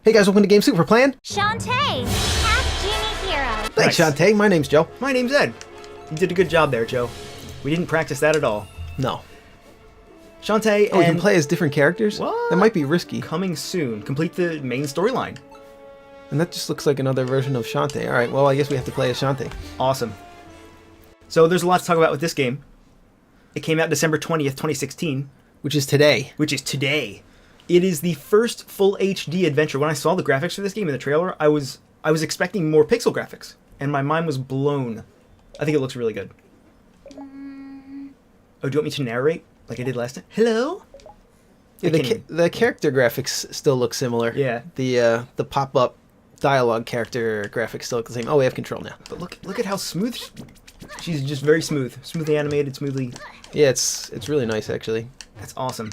Hey guys, welcome to Game Super Plan. Shantae, Half-Genie hero. Thanks, Nice. Shantae. My name's Joe. My name's Ed. You did a good job there, Joe. We didn't practice that at all. No. Shantae Oh, we can and play as different characters? What? That might be risky. coming soon. Complete the main storyline. And that just looks like another version of Shantae. Alright, well, I guess we have to play as Shantae. Awesome. So there's a lot to talk about with this game. It came out December 20th, 2016, Which is today. which is today. It is the first full HD adventure. When I saw the graphics for this game in the trailer, I was expecting more pixel graphics, and my mind was blown. I think it looks really good. Oh, do you want me to narrate like I did last time? Hello? Yeah, I can't the character graphics still look similar. Yeah. The pop-up dialogue character graphics still look the same. Oh, we have control now. But look at how smooth she's just very smooth. Smoothly animated, smoothly. Yeah, it's really nice, actually. That's awesome.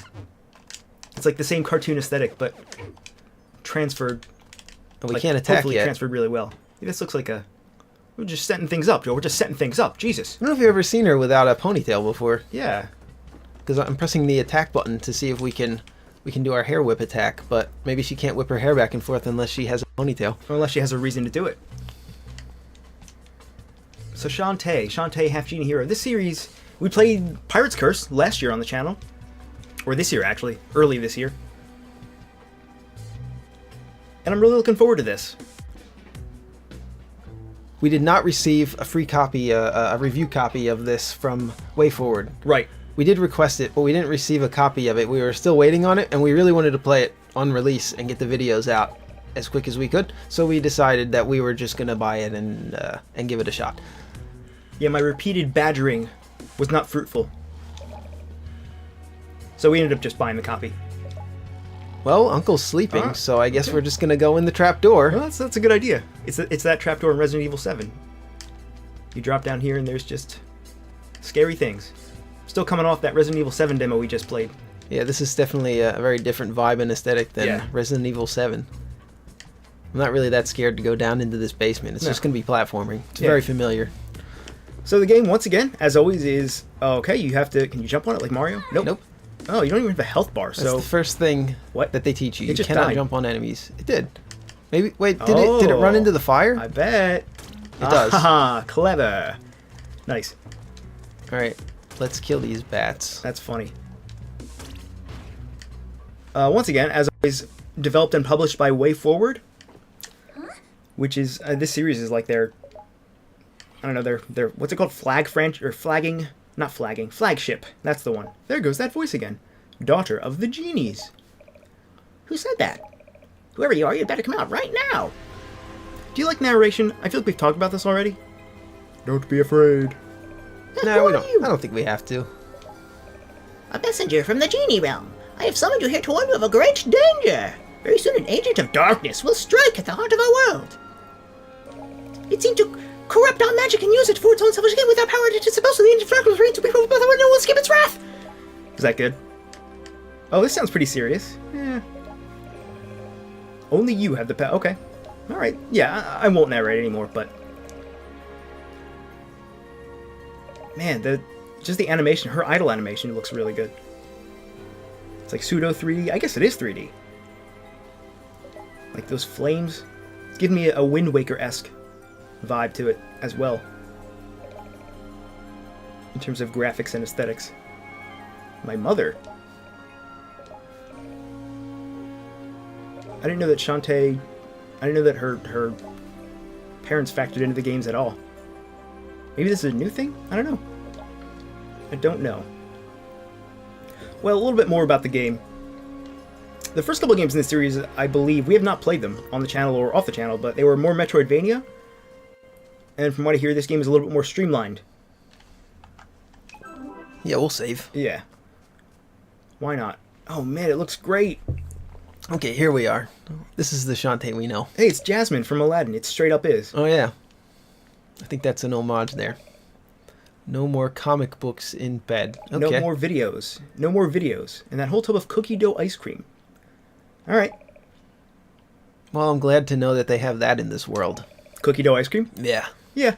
It's like the same cartoon aesthetic, but transferred. And we like, can't attack hopefully yet. transferred really well. This looks like a... We're just setting things up, Joe. We're just setting things up. Jesus. I don't know if you've ever seen her without a ponytail before. Yeah. Because I'm pressing the attack button to see if we can do our hair whip attack, but maybe she can't whip her hair back and forth unless she has a ponytail. Unless she has a reason to do it. So Shantae, Half-Genie hero. This series, we played Pirate's Curse last year on the channel. Or this year, actually. Early this year. And I'm really looking forward to this. We did not receive a free copy, a review copy of this from WayForward. Right. We did request it, but we didn't receive a copy of it. We were still waiting on it, and we really wanted to play it on release and get the videos out as quick as we could. So we decided that we were just going to buy it and give it a shot. Yeah, my repeated badgering was not fruitful. So we ended up just buying the copy. Well, Uncle's sleeping, Ah, so I guess okay. we're just going to go in the trap door. Well, that's a good idea. It's that trapdoor in Resident Evil 7. You drop down here and there's just scary things. Still coming off that Resident Evil 7 demo we just played. Yeah, this is definitely a very different vibe and aesthetic than Yeah. Resident Evil 7. I'm not really that scared to go down into this basement. It's No. just going to be platforming. It's Yeah. very familiar. So the game, once again, as always, is... Okay, you have to... Can you jump on it like Mario? Nope. Nope. Oh, you don't even have a health bar, That's so... the first thing What? that they teach you. It You just cannot died. jump on enemies. It did. Maybe. Wait, did it run Oh, into the fire? I bet. It does. Haha, clever. Nice. All right, let's kill these bats. That's funny. Once again, as always, developed and published by WayForward, which is this series is like their, I don't know, their what's it called, flagship. That's the one. There goes that voice again. Daughter of the Genies. Who said that? Whoever you are, you better come out right now. Do you like narration? I feel like we've talked about this already. Don't be afraid. No, Who we are don't. you? I don't think we have to. A messenger from the genie realm. I have summoned you here to warn you of a great danger. Very soon an agent of darkness will strike at the heart of our world. It seemed to corrupt our magic and use it for its own selfish gain without power it is supposed to the agent of darkness reign to be proved by the one who will escape its wrath. Is that good? Oh, this sounds pretty serious. Yeah. Only you have the power. Okay. Alright. Yeah, I won't narrate anymore, but... Man, just the animation, her idle animation looks really good. It's like pseudo 3D. I guess it is 3D. Like those flames. It's giving me a Wind Waker-esque vibe to it as well. In terms of graphics and aesthetics. My mother. I didn't know that Shantae... I didn't know that her parents factored into the games at all. Maybe this is a new thing? I don't know. I don't know. Well, a little bit more about the game. The first couple of games in this series, I believe, we have not played them on the channel or off the channel, but they were more Metroidvania. And from what I hear, this game is a little bit more streamlined. Yeah, we'll save. Yeah. Why not? Oh man, it looks great. Okay, here we are. This is the Shantae we know. Hey, it's Jasmine from Aladdin. It straight up is. Oh yeah. I think that's an homage there. No more comic books in bed. Okay. No more videos. No more videos. And that whole tub of cookie dough ice cream. Alright. Well, I'm glad to know that they have that in this world. Cookie dough ice cream? Yeah. Yeah.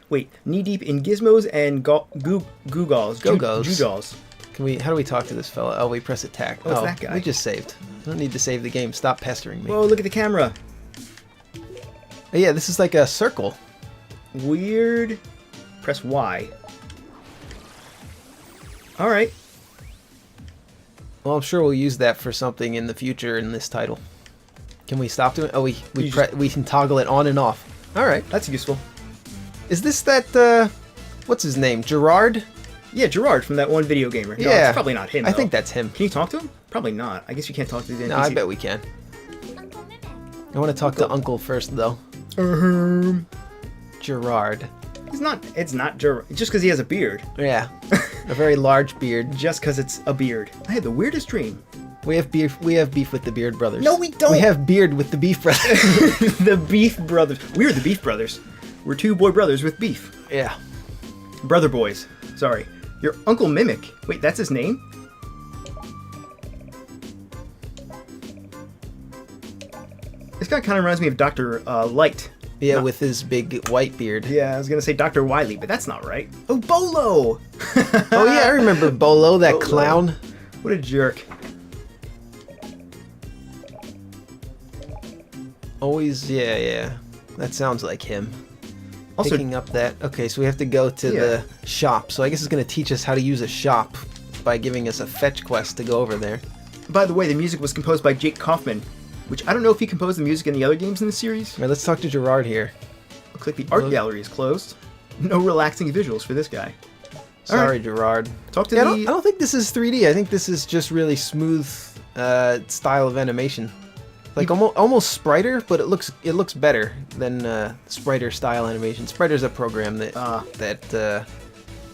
Wait, knee deep in gizmos and gewgaws. Go-Go's. Gewgaws. Can we? How do we talk to this fella? Oh, we press attack. Oh, it's that guy. We just saved. I don't need to save the game. Stop pestering me. Whoa, look at the camera. Oh, yeah, this is like a circle. Weird. Press Y. Alright. Well, I'm sure we'll use that for something in the future in this title. Can we stop doing? Oh, we can toggle it on and off. All right. That's useful. Is this that? What's his name? Gerard? Yeah, Gerard from that one video gamer. No, Yeah. it's probably not him, I though. think that's him. Can you talk to him? Probably not. I guess you can't talk to the NPC. No, I bet we can. I want to talk to Uncle first, though. Gerard. It's not Gerard. Just because he has a beard. Yeah, a very large beard. Just because it's a beard. I had the weirdest dream. We have beef. We have beef with the Beard Brothers. No, we don't. We have beard with the Beef Brothers. The Beef Brothers. We're the Beef Brothers. We're two boy brothers with beef. Yeah. Brother boys. Sorry. Your Uncle Mimic. Wait, that's his name? This guy kind of reminds me of Dr. Light. Yeah, No. with his big white beard. Yeah, I was going to say Dr. Wily, but that's not right. Oh, Bolo! Oh yeah, I remember Bolo, that Bolo. clown. What a jerk. Always, yeah. That sounds like him. Also, Picking up that. Okay, so we have to go to the shop. So I guess it's going to teach us how to use a shop by giving us a fetch quest to go over there. by the way, the music was composed by Jake Kaufman, which I don't know if he composed the music in the other games in the series. All right, let's talk to Gerard here. Looks like the art gallery is closed. No relaxing visuals for this guy. Sorry, right. Gerard. Talk to Yeah, the... I don't think this is 3D. I think this is just really smooth style of animation. Like almost Spriter, but it looks better than Spriter style animation. Spriter's a program that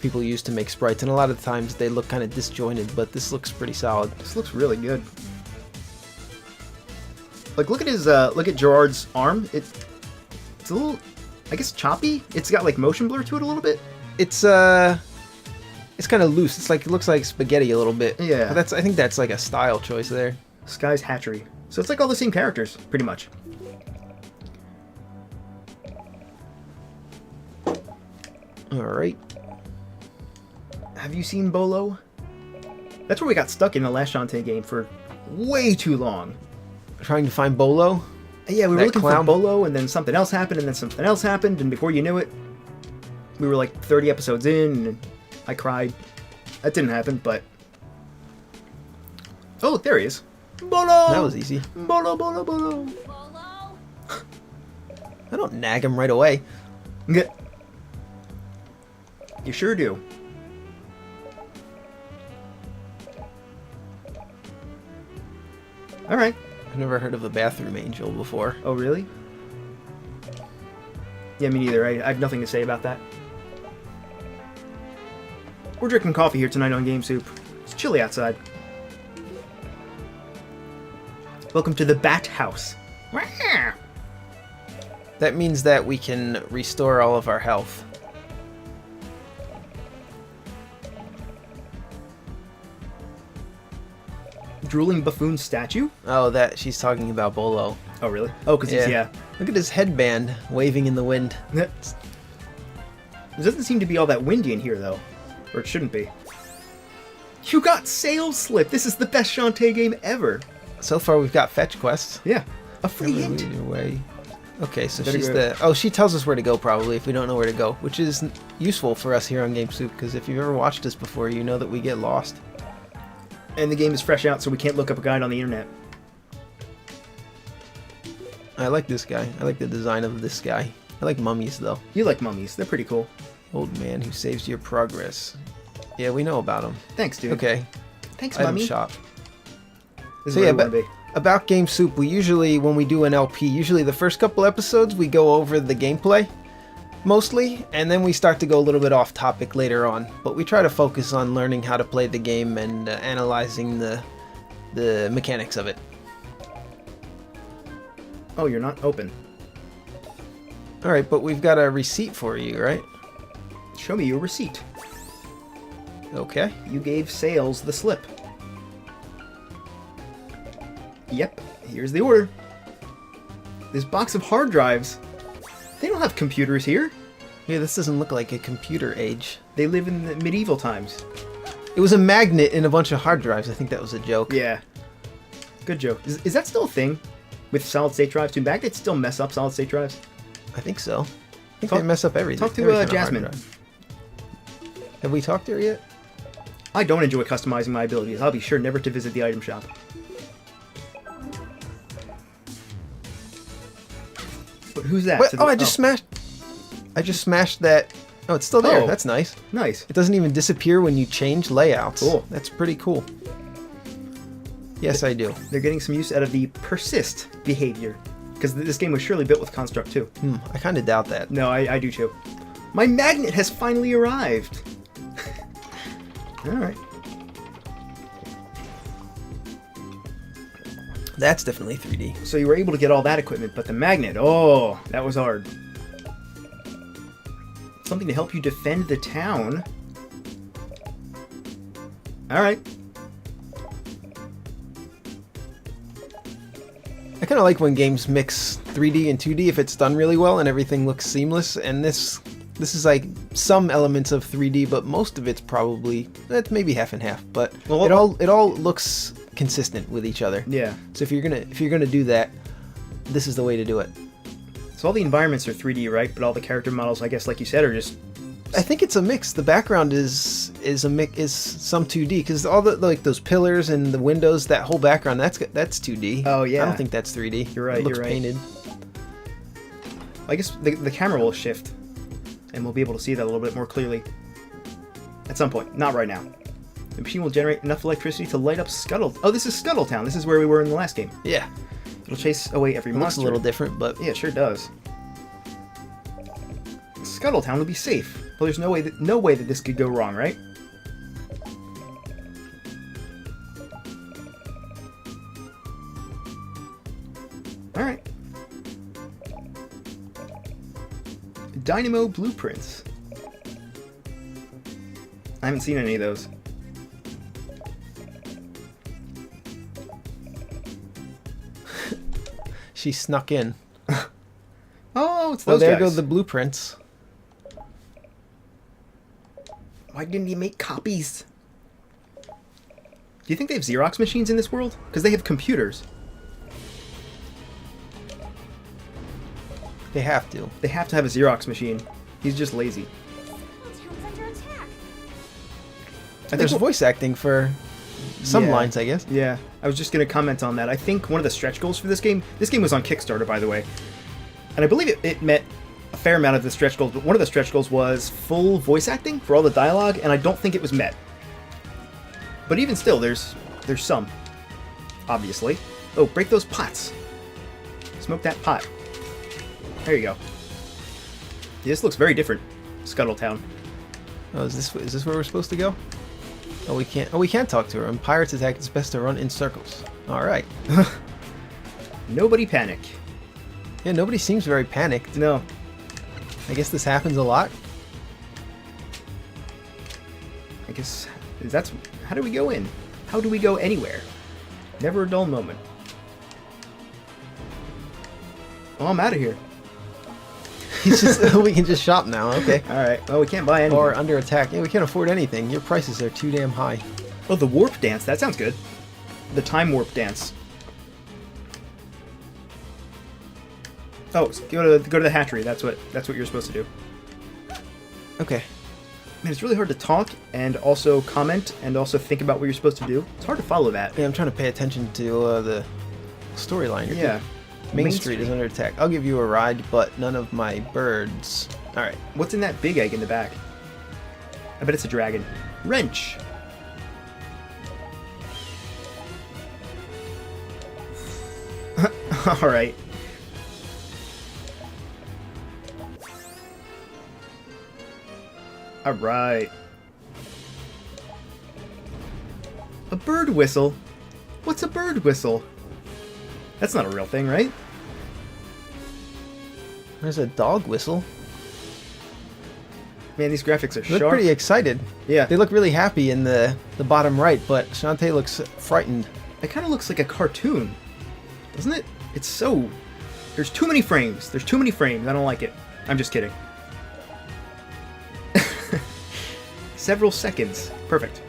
people use to make sprites, and a lot of times they look kind of disjointed, but this looks pretty solid. This looks really good. Like, look at Gerard's arm. It's a little, I guess, choppy. It's got like motion blur to it a little bit. It's kind of loose. It looks like spaghetti a little bit. Yeah. But I think that's like a style choice there. Sky's Hatchery. So it's like all the same characters, pretty much. All right. Have you seen Bolo? That's where we got stuck in the last Shantae game for way too long. Trying to find Bolo. Yeah, we were That looking clown? for Bolo, and then something else happened, and then something else happened, and before you knew it, we were like 30 episodes in, and I cried. That didn't happen, but... Oh, look, there he is. Bolo! That was easy. Bolo, Bolo, Bolo. I don't nag him right away. Yeah. You sure do. Alright. I've never heard of the bathroom angel before. Oh, really? Yeah, me neither. I have nothing to say about that. We're drinking coffee here tonight on Game Soup. It's chilly outside. Welcome to the Bat House. That means that we can restore all of our health. Drooling buffoon statue? Oh, that she's talking about Bolo. Oh, really? Oh, because he's, yeah. Look at his headband waving in the wind. It doesn't seem to be all that windy in here, though. Or it shouldn't be. You got Sales Slip! This is the best Shantae game ever! So far, we've got fetch quests. Yeah. A free hint! Away. Okay, so Better she's go. Oh, she tells us where to go, probably, if we don't know where to go. Which is useful for us here on Game Soup, because if you've ever watched us before, you know that we get lost. And the game is fresh out, so we can't look up a guide on the internet. I like this guy. I like the design of this guy. I like mummies, though. You like mummies. They're pretty cool. Old man who saves your progress. Yeah, we know about him. Thanks, dude. Okay. Thanks, Item mummy. shop. This is So where yeah, we want to be. About Game Soup, we usually, when we do an LP, usually the first couple episodes, we go over the gameplay, mostly, and then we start to go a little bit off topic later on. But we try to focus on learning how to play the game and analyzing the mechanics of it. Oh, you're not open. Alright, but we've got a receipt for you, right? Show me your receipt. Okay. You gave Sales the slip. Yep, here's the order. This box of hard drives. They don't have computers here. Yeah, this doesn't look like a computer age. They live in the medieval times. It was a magnet in a bunch of hard drives. I think that was a joke. Yeah. Good joke. Is that still a thing with solid state drives? Do magnets still mess up solid state drives? I think so. I think they mess up everything. Talk to every kind of hard Jasmine. drive. Have we talked to her yet? I don't enjoy customizing my abilities. I'll be sure never to visit the item shop. But who's that? What? To the- Oh, I just smashed. I just smashed that. Oh, it's still there. Oh. That's nice. Nice. It doesn't even disappear when you change layouts. Cool. That's pretty cool. Yes, I do. They're getting some use out of the persist behavior. Because this game was surely built with Construct too. I kind of doubt that. No, I do too. My magnet has finally arrived. Alright. That's definitely 3D. So you were able to get all that equipment, but the magnet, oh, that was hard. Something to help you defend the town. Alright. I kind of like when games mix 3D and 2D if it's done really well and everything looks seamless. And this is like some elements of 3D, but most of it's probably maybe half and half. But Well, it all looks consistent with each other. Yeah. So if you're gonna do that, this is the way to do it. So all the environments are 3D, right? But all the character models, I guess, like you said, are just... I think it's a mix. The background is some 2D because all the like those pillars and the windows, that whole background that's 2D. Oh, yeah. I don't think that's 3D. You're right, It looks you're right. painted. I guess the camera will shift, and we'll be able to see that a little bit more clearly. At some point. Not right now. The machine will generate enough electricity to light up Scuttle... Oh, this is Scuttle Town. This is where we were in the last game. Yeah, It'll chase away every it looks monster. a little different, but Yeah, it sure does. Scuttle Town will be safe. Well, there's no way that this could go wrong, right? Alright. Dynamo blueprints. I haven't seen any of those. she snuck in. Oh, it's Oh, those there guys. go the blueprints. Why didn't you make copies? Do you think they have Xerox machines in this world? Because they have computers. They have to. They have to have a Xerox machine. He's just lazy. Town's under attack. There's voice acting for some Yeah. lines, I guess. Yeah, I was just going to comment on that. I think one of the stretch goals for this game was on Kickstarter, by the way. And I believe it met a fair amount of the stretch goals, but one of the stretch goals was full voice acting for all the dialogue, and I don't think it was met. But even still, there's some, obviously. Oh, break those pots. Smoke that pot. There you go. Yeah, this looks very different, Scuttle Town. Oh, is this where we're supposed to go? Oh, we can't. Oh, we can't talk to her. When pirates attack, it's best to run in circles. All right. Nobody panic. Yeah, nobody seems very panicked. No. I guess this happens a lot. I guess that's... How do we go in? How do we go anywhere? Never a dull moment. Oh, I'm out of here. He's just, we can just shop now. Okay. Alright, well, we can't buy anything. Or under attack. Yeah, we can't afford anything. Your prices are too damn high. Oh, the warp dance. That sounds good. The time warp dance. Oh, go to the hatchery. That's what you're supposed to do. Okay. Man, it's really hard to talk and also comment and also think about what you're supposed to do. It's hard to follow that. Yeah, I'm trying to pay attention to the storyline. Yeah. Main Street is under attack. I'll give you a ride, but none of my birds. All right. What's in that big egg in the back? I bet it's a dragon. Wrench. All right. All right. A bird whistle? What's a bird whistle? That's not a real thing, right? There's a dog whistle. Man, these graphics are They look sharp. pretty excited. Yeah. They look really happy in the bottom right, but Shantae looks frightened. It kind of looks like a cartoon, doesn't it? It's so... There's too many frames. There's too many frames. I don't like it. I'm just kidding. Several seconds. Perfect.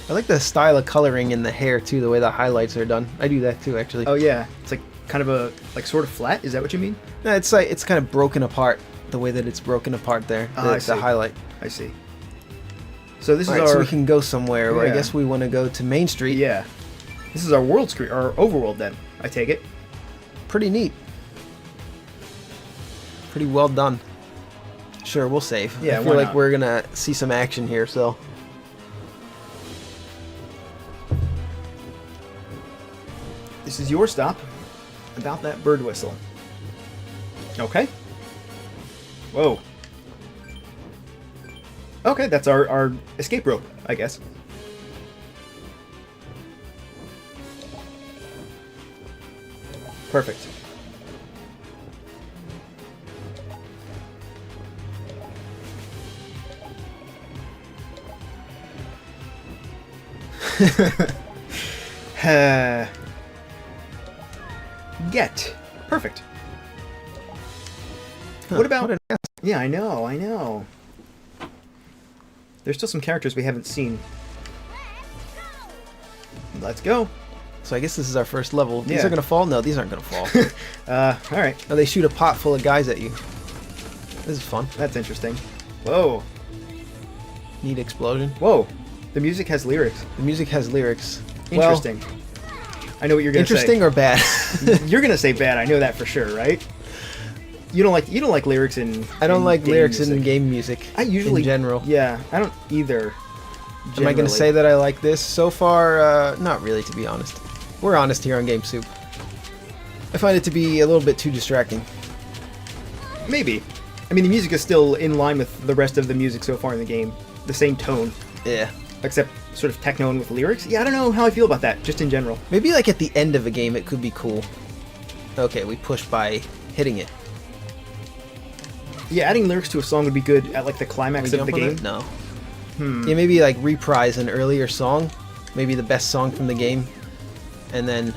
I like the style of coloring in the hair too, the way the highlights are done. I do that too, actually. Oh yeah, it's like kind of a sort of flat. Is that what you mean? No, it's like it's kind of broken apart. The way that it's broken apart there, I the see. highlight. I see. So this is Alright, our. so we can go somewhere. Where I Yeah. guess we want to go to Main Street. Yeah. This is our world screen, our overworld. Then I take it. Pretty neat. Pretty well done. Sure, we'll save. Yeah, I feel why like not? we're gonna see some action here, so. This is your stop. About that bird whistle. Okay. Whoa. Okay, that's our escape rope, I guess. Perfect. Get. Perfect. What about... an ass. Yeah, I know. There's still some characters we haven't seen. Let's go. So I guess this is our first level. These Yeah. are gonna fall? No, these aren't gonna fall. Alright. No, they shoot a pot full of guys at you. This is fun. That's interesting. Whoa. Neat explosion. Whoa. The music has lyrics. The music has lyrics. Interesting. I know what you're Well, gonna interesting say. or bad? You're gonna say bad, I know that for sure, right? You don't like lyrics in I don't in like game lyrics music. in game music. I usually in general. Yeah, I don't either. Am I generally. gonna say that I like this? So far, not really, to be honest. We're honest here on Game Soup. I find it to be a little bit too distracting. Maybe. I mean, the music is still in line with the rest of the music so far in the game. The same tone, Yeah. except sort of techno and with lyrics. Yeah, I don't know how I feel about that, just in general. Maybe like at the end of a game it could be cool. Okay, we pushed by hitting it. Yeah, adding lyrics to a song would be good at like the climax Can of we the jump game. on it? No. Yeah, maybe like reprise an earlier song, maybe the best song from the game, and then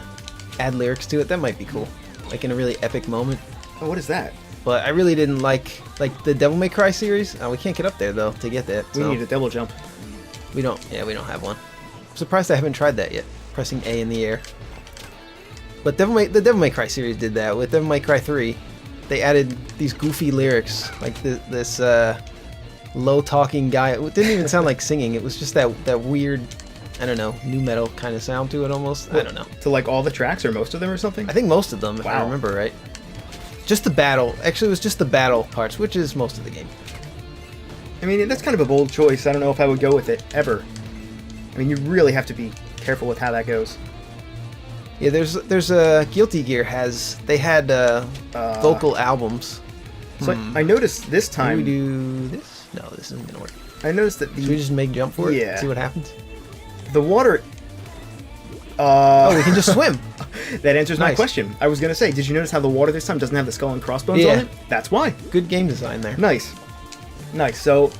add lyrics to it. That might be cool, like in a really epic moment. Oh, what is that? But I really didn't like the Devil May Cry series. We can't get up there though to get that. We so need a double jump. we don't. Yeah, we don't have one. I'm surprised I haven't tried that yet. Pressing A in the air. But the Devil May Cry series did that with Devil May Cry 3. They added these goofy lyrics, like this low talking guy. It didn't even sound like singing. It was just that weird, I don't know, nu metal kind of sound to it almost. I don't know. To like all the tracks or most of them or something? I think most of them, if I Wow. remember right. Just the battle. Actually, it was just the battle parts, which is most of the game. I mean, that's kind of a bold choice. I don't know if I would go with it, ever. I mean, you really have to be careful with how that goes. Yeah, there's a Guilty Gear they had vocal albums. So I noticed this Can we time, do this? No, this isn't gonna work. I noticed that Should we just make jump for it? Yeah. See what happens. the water... Oh, we can just swim. That answers my Nice. question. I was going to say, did you notice how the water this time doesn't have the skull and crossbones Yeah. on it? That's why. Good game design there. Nice. Nice. So,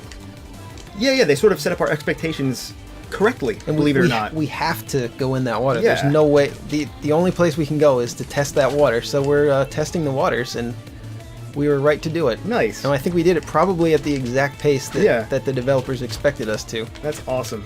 yeah, they sort of set up our expectations correctly, And believe it or we, not. we have to go in that water. Yeah. There's no way. The only place we can go is to test that water. So we're testing the waters, and we were right to do it. Nice. And I think we did it probably at the exact pace that, Yeah. that the developers expected us to. That's awesome.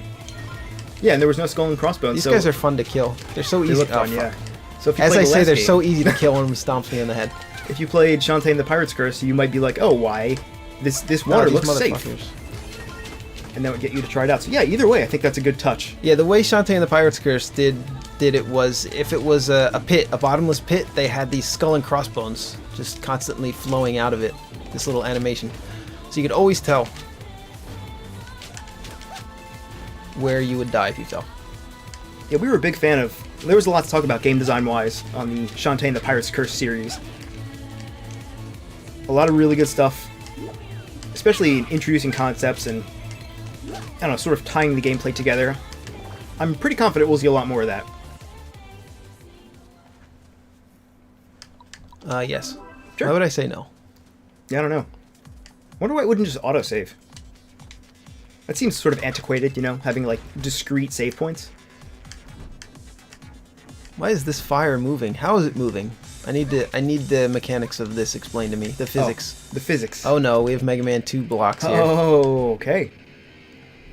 Yeah, and there was no skull and crossbones. These so guys are fun to kill. They're so they easy. look oh, fun, fuck. yeah. So if you As played I the say, last they're game, so easy to kill when one stomps me in the head. if you played Shantae and the Pirate's Curse, you might be like, oh, why? This water these looks safe. motherfuckers. And that would get you to try it out. So yeah, either way, I think that's a good touch. Yeah, the way Shantae and the Pirate's Curse did it was, if it was a pit, a bottomless pit, they had these skull and crossbones just constantly flowing out of it. This little animation. So you could always tell where you would die if you fell. Yeah, we were a big fan of... There was a lot to talk about game design-wise on the Shantae and the Pirate's Curse series. A lot of really good stuff. Especially in introducing concepts and, I don't know, sort of tying the gameplay together. I'm pretty confident we'll see a lot more of that. Yes. Sure. Why would I say no? Yeah, I don't know. Wonder why it wouldn't just autosave. That seems sort of antiquated, you know, having, like, discrete save points. Why is this fire moving? How is it moving? I need the mechanics of this explained to me. The physics. Oh, the physics. Oh no, we have Mega Man 2 blocks here. Oh, okay.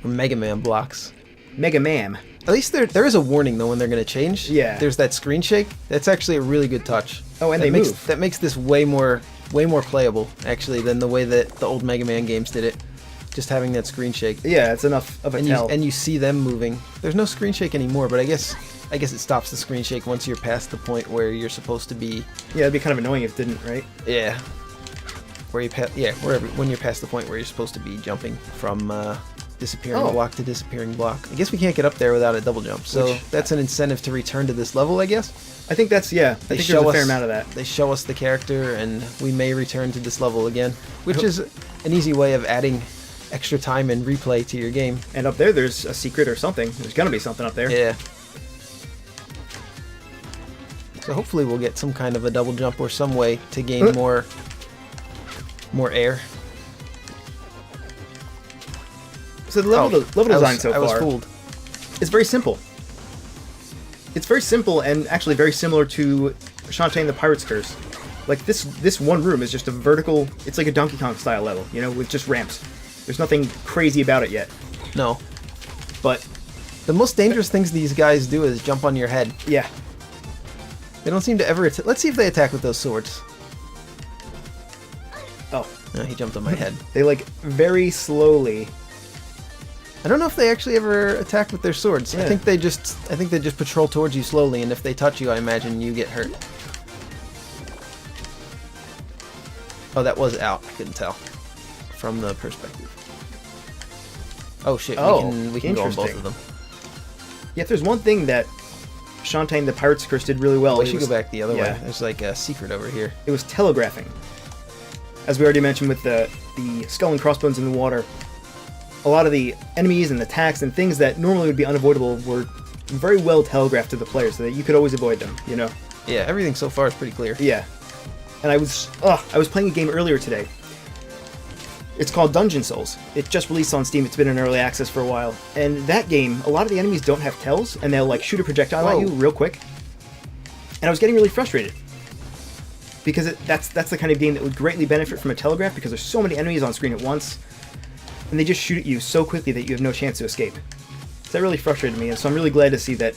Or Mega Man blocks. Mega Man. At least there is a warning though when they're going to change. Yeah. There's that screen shake. That's actually a really good touch. Oh, and that they makes, move. That makes this way more playable actually than the way that the old Mega Man games did it. Just having that screen shake. Yeah, it's enough of a tell. And you see them moving. There's no screen shake anymore, but I guess it stops the screen shake once you're past the point where you're supposed to be. Yeah, it'd be kind of annoying if it didn't, right? Yeah. When you're past the point where you're supposed to be jumping from disappearing block to disappearing block. I guess we can't get up there without a double jump, so that's an incentive to return to this level, I guess. I think that's, I think there's a fair amount of that. They show us the character, and we may return to this level again, which is an easy way of adding extra time and replay to your game. And up there, there's a secret or something. There's gonna be something up there. Yeah. So hopefully we'll get some kind of a double jump or some way to gain more air. So the level design so far, I was fooled. It's very simple. It's very simple and actually very similar to Shantae and the Pirate's Curse. Like this one room is just a vertical. It's like a Donkey Kong style level, you know, with just ramps. There's nothing crazy about it yet. No. But the most dangerous things these guys do is jump on your head. Yeah. They don't seem to ever. Let's see if they attack with those swords. Oh. No, he jumped on my head. They like very slowly. I don't know if they actually ever attack with their swords. Yeah. I think they just patrol towards you slowly, and if they touch you, I imagine you get hurt. Oh, that was out. I couldn't tell from the perspective. Oh shit! Oh, we can go on both interesting. of them. Yeah, if there's one thing that Shantae and the Pirate's Curse did really well, We should go back the other way. There's like a secret over here. It was telegraphing. As we already mentioned with the skull and crossbones in the water, a lot of the enemies and attacks and things that normally would be unavoidable were very well telegraphed to the player so that you could always avoid them, you know? Yeah, everything so far is pretty clear. Yeah. And I was playing a game earlier today. It's called Dungeon Souls. It just released on Steam. It's been in early access for a while. And that game, a lot of the enemies don't have tells, and they'll like shoot a projectile at you real quick. And I was getting really frustrated. Because that's the kind of game that would greatly benefit from a telegraph, because there's so many enemies on screen at once, and they just shoot at you so quickly that you have no chance to escape. So that really frustrated me, and so I'm really glad to see that,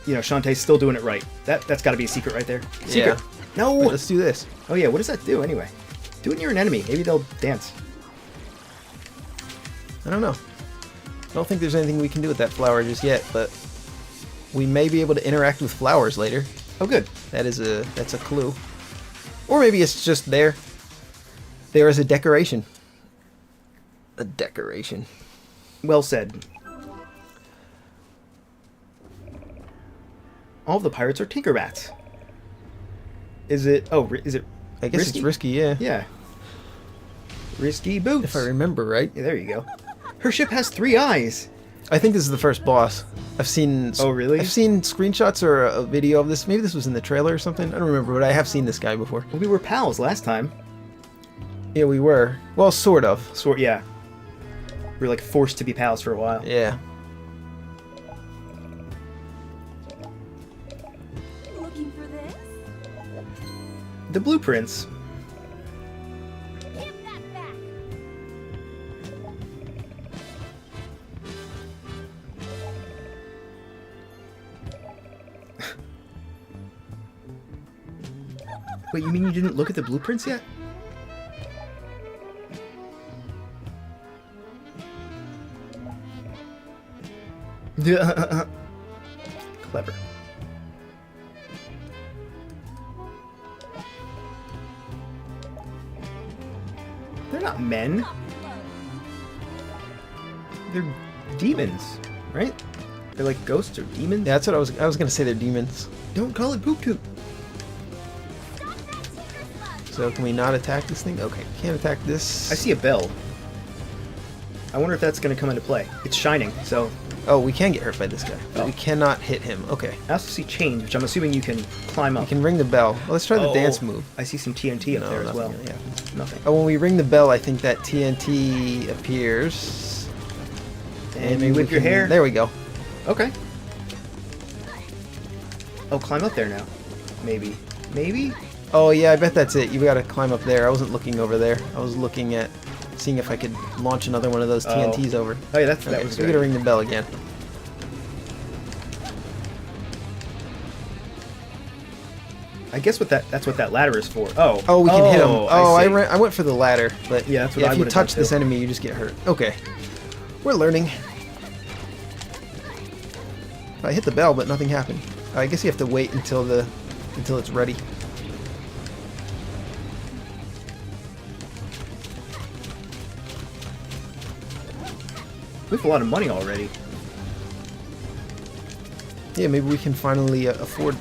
you know, Shantae's still doing it right. That's got to be a secret right there. Secret. Yeah. No! Wait, let's do this. Oh yeah, what does that do anyway? Do it near an enemy. Maybe they'll dance. I don't know. I don't think there's anything we can do with that flower just yet, but we may be able to interact with flowers later. Oh good. That's a clue. Or maybe it's just there. There is a decoration. A decoration. Well said. All of the pirates are Tinkerbats. Is it... Oh, is it I guess risky? it's risky, yeah. Yeah. Risky boots. If I remember right. Yeah, there you go. Her ship has 3 eyes. I think this is the first boss. I've seen... Oh, really? I've seen screenshots or a video of this. Maybe this was in the trailer or something. I don't remember, but I have seen this guy before. Well, we were pals last time. Yeah, we were. Well, sort of. Yeah. We were like forced to be pals for a while. Yeah. Looking for this? The blueprints. Give that back. Wait, you mean you didn't look at the blueprints yet? Clever. They're not men. They're demons, right? They're like ghosts or demons. Yeah, that's what I was gonna say. They're demons. Don't call it poop toot. So can we not attack this thing? Okay, can't attack this. I see a bell. I wonder if that's going to come into play. It's shining, so... Oh, we can get hurt by this guy, but Oh. we cannot hit him. Okay. I also see change, which I'm assuming you can climb up. We can ring the bell. Well, let's try the Oh, dance move. I see some TNT up No, there as nothing well. really happens. Nothing. Oh, when we ring the bell, I think that TNT appears. And you whip your hair. There we go. Okay. Oh, climb up there now. Maybe. Maybe? Oh yeah, I bet that's it. You gotta climb up there. I wasn't looking over there. I was looking at seeing if I could launch another one of those TNTs over. Oh yeah, that Okay, was so good. we gotta ring the bell again. I guess that's what that ladder is for. Oh. Oh, we can hit him. Oh, see. I went for the ladder, but Yeah, that's what I if you would've done touch this too. enemy, you just get hurt. Okay, we're learning. I hit the bell, but nothing happened. I guess you have to wait until it's ready. We have a lot of money already. Yeah, maybe we can finally afford.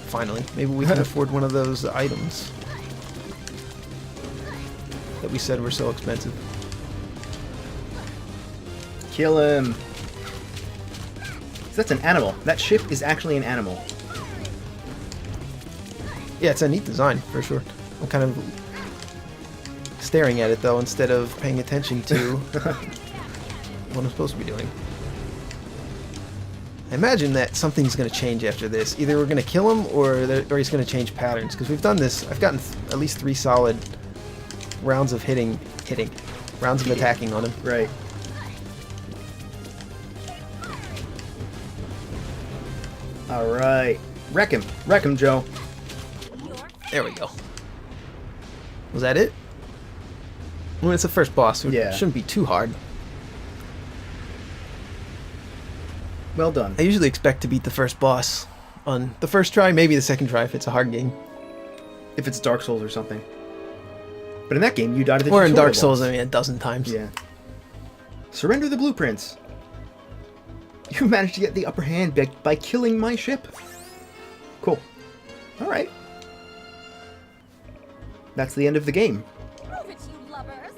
Maybe we can afford one of those items that we said were so expensive. Kill him. So that's an animal. That ship is actually an animal. Yeah, it's a neat design for sure. I'm kind of staring at it though instead of paying attention to what I'm supposed to be doing. I imagine that something's going to change after this. Either we're going to kill him or he's going to change patterns. Because we've done this. I've gotten at least 3 solid rounds of rounds of attacking on him. Right. Alright. Wreck him. Wreck him, Joe. There we go. Was that it? Well, it's the first boss. It Yeah. shouldn't be too hard. Well done. I usually expect to beat the first boss on the first try, maybe the second try if it's a hard game. If it's Dark Souls or something. But in that game, you died at the Or in tutorial Dark Souls, boss. I mean, a dozen times. Yeah. Surrender the blueprints. You managed to get the upper hand by killing my ship. Cool. Alright. That's the end of the game. Prove it, you lovers.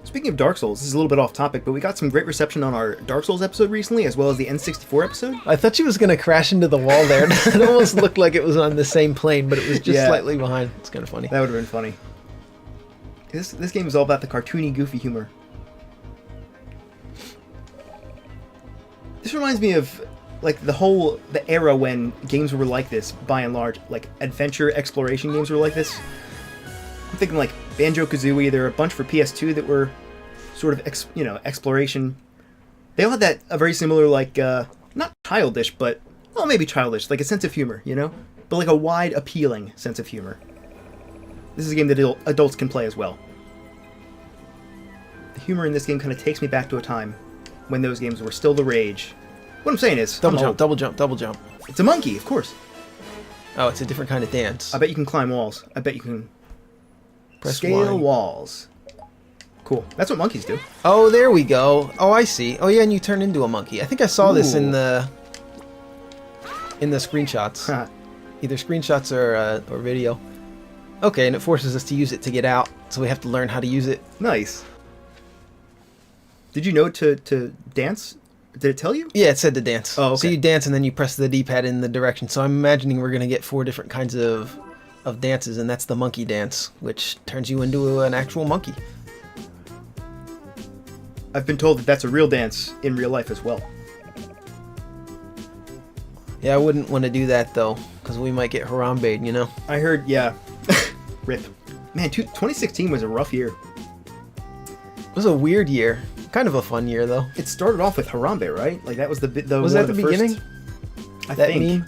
Speaking of Dark Souls, this is a little bit off topic, but we got some great reception on our Dark Souls episode recently, as well as the N64 episode. I thought she was going to crash into the wall there. It almost looked like it was on the same plane, but it was just Yeah. slightly behind. It's kind of funny. That would have been funny. This game is all about the cartoony, goofy humor. This reminds me of like the era when games were like this, by and large, like adventure exploration games were like this. I'm thinking like Banjo-Kazooie. There were a bunch for PS2 that were sort of exploration. They all had a very similar not childish, but well, maybe childish, like a sense of humor, but like a wide, appealing sense of humor. This is a game that adults can play as well. The humor in this game kind of takes me back to a time when those games were still the rage. What I'm saying is... Double jump, double jump, double jump. It's a monkey, of course. Oh, it's a different kind of dance. I bet you can climb walls. I bet you can Press scale Y. walls. Cool. That's what monkeys do. Oh, there we go. Oh, I see. Oh, yeah, and you turn into a monkey. I think I saw this in Ooh. the screenshots. Huh. Either screenshots or video. Okay, and it forces us to use it to get out, so we have to learn how to use it. Nice. Did you know to dance? Did it tell you? Yeah, it said to dance. Oh, okay. So you dance and then you press the D-pad in the direction. So I'm imagining we're going to get 4 different kinds of dances, and that's the monkey dance, which turns you into an actual monkey. I've been told that that's a real dance in real life as well. Yeah, I wouldn't want to do that, though, because we might get Harambe'd, you know? I heard, yeah. Rip. Man, 2016 was a rough year. It was a weird year. Kind of a fun year, though. It started off with Harambe, right? Like that was the Was one that of the first- beginning? I That think. meme?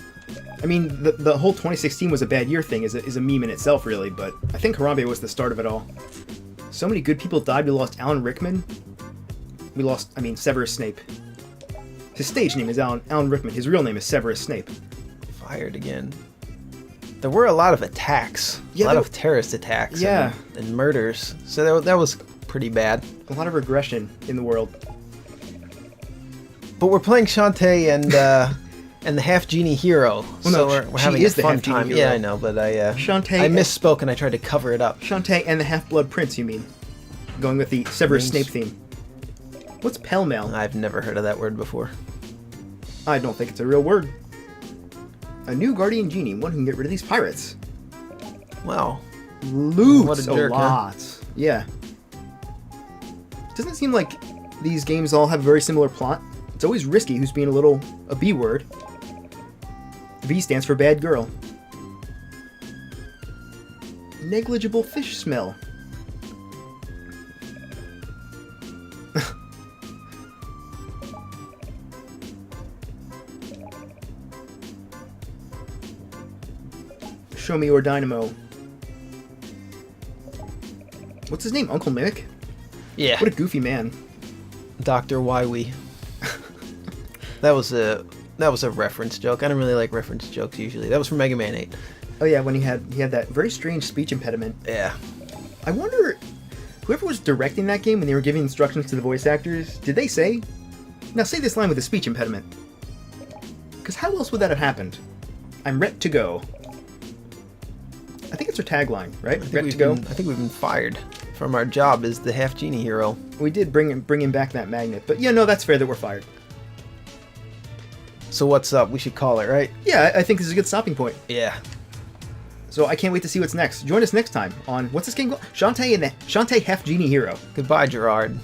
I mean, the whole 2016 was a bad year thing is a meme in itself, really. But I think Harambe was the start of it all. So many good people died. We lost Alan Rickman. We lost, Severus Snape. His stage name is Alan Rickman. His real name is Severus Snape. Fired again. There were a lot of attacks. Yeah, a lot there- of terrorist attacks. Yeah. And murders. So that was pretty bad. A lot of regression in the world. But we're playing Shantae and the Half-Genie hero. Well, so no, we're she having is a the fun Half-Genie time. hero. Yeah, I know, but Shantae I and- misspoke and I tried to cover it up. Shantae and the Half-Blood Prince, you mean? Going with the Severus Names. Snape theme. What's pell-mell? I've never heard of that word before. I don't think it's a real word. A new guardian genie, one who can get rid of these pirates. Wow. Loot What a jerk, a huh? lot. Yeah. Doesn't it seem like these games all have a very similar plot? It's always Risky who's being a B word. V stands for bad girl. Negligible fish smell. Show me your dynamo. What's his name? Uncle Mimic? Yeah. What a goofy man. Dr. Wywee. That was a reference joke. I don't really like reference jokes usually. That was from Mega Man 8. Oh yeah, when he had that very strange speech impediment. Yeah. I wonder, whoever was directing that game when they were giving instructions to the voice actors, did they say, now say this line with a speech impediment? Because how else would that have happened? I'm ret to go. I think it's our tagline, right? Ret to go. I think we've been fired from our job as the Half-Genie hero. We did bring him back that magnet, but yeah, no, that's fair that we're fired. So what's up? We should call it, right? Yeah, I think this is a good stopping point. Yeah. So I can't wait to see what's next. Join us next time on, what's this game called? Shantae Half-Genie Hero. Goodbye, Gerard.